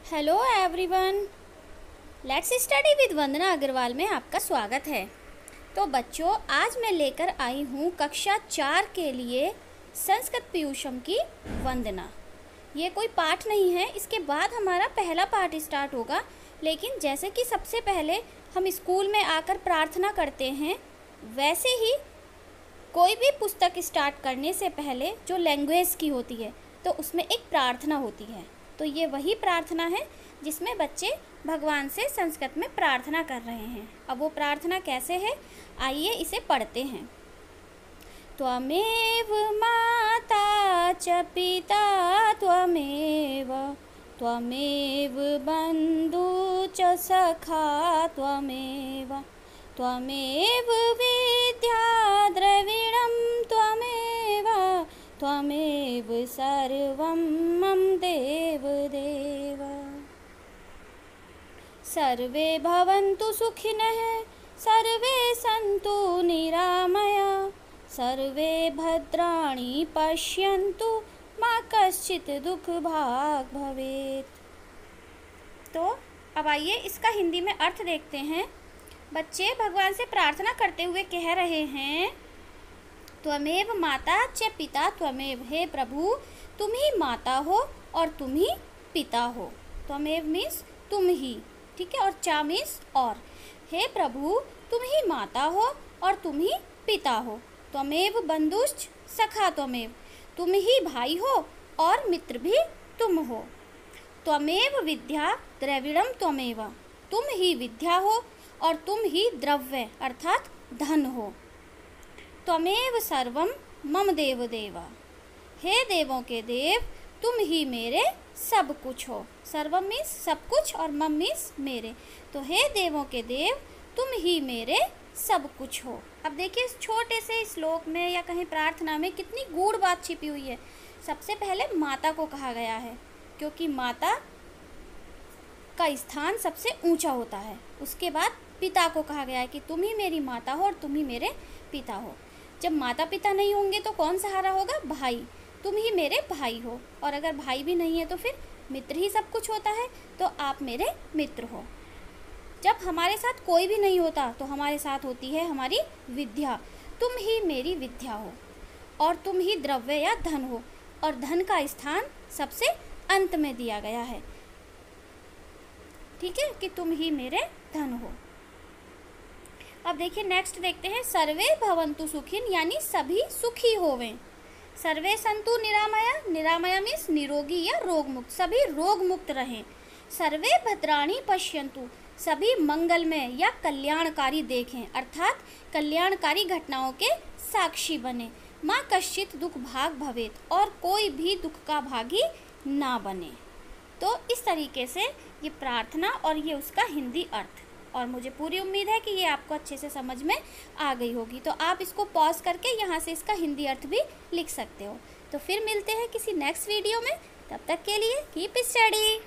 Hello everyone, let's study with Vandana Agarwal में आपका स्वागत है। तो बच्चों, आज मैं लेकर आई हूँ कक्षा 4 के लिए संस्कृत पीयूषम की वंदना। ये कोई पाठ नहीं है, इसके बाद हमारा पहला पाठ स्टार्ट होगा। लेकिन जैसे कि सबसे पहले हम स्कूल में आकर प्रार्थना करते हैं, वैसे ही कोई भी पुस्तक स्टार्ट करने से पहले जो लैंग्वेज की होती है तो उसमें एक प्रार्थना होती है। तो ये वही प्रार्थना है जिसमें बच्चे भगवान से संस्कृत में प्रार्थना कर रहे हैं। अब वो प्रार्थना कैसे है, आइए इसे पढ़ते हैं। त्वमेव माता च पिता त्वमेव, त्वमेव बन्धु च सखा त्वमेव, त्वमेव विद्या द्रविणं त्वमेव, त्वमेव सर्वं मम देवदेव। सर्वे भवन्तु सुखिनः, सर्वे सन्तु निरामया, सर्वे भद्राणि पश्यन्तु मा कश्चित् दुःखभाग् भवेत्। तो अब आइए इसका हिंदी में अर्थ देखते हैं। बच्चे भगवान से प्रार्थना करते हुए कह रहे हैं, त्वमेव माता च पिता त्वमेव, हे प्रभु तुम ही माता हो और तुम ही पिता हो। त्वमेव मीन्स तुम ही, ठीक है, और चा मीन्स और। हे प्रभु तुम ही माता हो और तुम ही पिता हो। त्वमेव बंधुश्च सखा त्वमेव, तुम ही भाई हो और मित्र भी तुम हो। त्वमेव विद्या द्रविणम त्वमेव, तुम ही विद्या हो और तुम ही द्रव्य अर्थात धन हो। त्वमेव सर्वम मम देवदेव, हे देवों के देव तुम ही मेरे सब कुछ हो। सर्वम मीन्स सब कुछ और मम मीन्स मेरे। तो हे देवों के देव तुम ही मेरे सब कुछ हो। अब देखिए इस छोटे से श्लोक में या कहीं प्रार्थना में कितनी गूढ़ बात छिपी हुई है। सबसे पहले माता को कहा गया है क्योंकि माता का स्थान सबसे ऊंचा होता है। उसके बाद पिता को कहा गया है कि तुम ही मेरी माता हो और तुम ही मेरे पिता हो। जब माता पिता नहीं होंगे तो कौन सहारा होगा? भाई, तुम ही मेरे भाई हो। और अगर भाई भी नहीं है तो फिर मित्र ही सब कुछ होता है, तो आप मेरे मित्र हो। जब हमारे साथ कोई भी नहीं होता तो हमारे साथ होती है हमारी विद्या। तुम ही मेरी विद्या हो और तुम ही द्रव्य या धन हो, और धन का स्थान सबसे अंत में दिया गया है, ठीक है, कि तुम ही मेरे धन हो। अब देखिए नेक्स्ट देखते हैं, सर्वे भवन्तु सुखिन यानी सभी सुखी होवें। सर्वे संतु निरामया, निरामया मीन्स निरोगी या रोग मुक्त, सभी रोग मुक्त रहें। सर्वे भद्राणि पश्यन्तु, सभी मंगलमय या कल्याणकारी देखें अर्थात कल्याणकारी घटनाओं के साक्षी बने। माँ कश्चित् दुख भाग भवेत, और कोई भी दुख का भागी ना बने। तो इस तरीके से ये प्रार्थना और ये उसका हिंदी अर्थ, और मुझे पूरी उम्मीद है कि ये आपको अच्छे से समझ में आ गई होगी। तो आप इसको पॉज करके यहाँ से इसका हिंदी अर्थ भी लिख सकते हो। तो फिर मिलते हैं किसी नेक्स्ट वीडियो में, तब तक के लिए कीप स्टडी।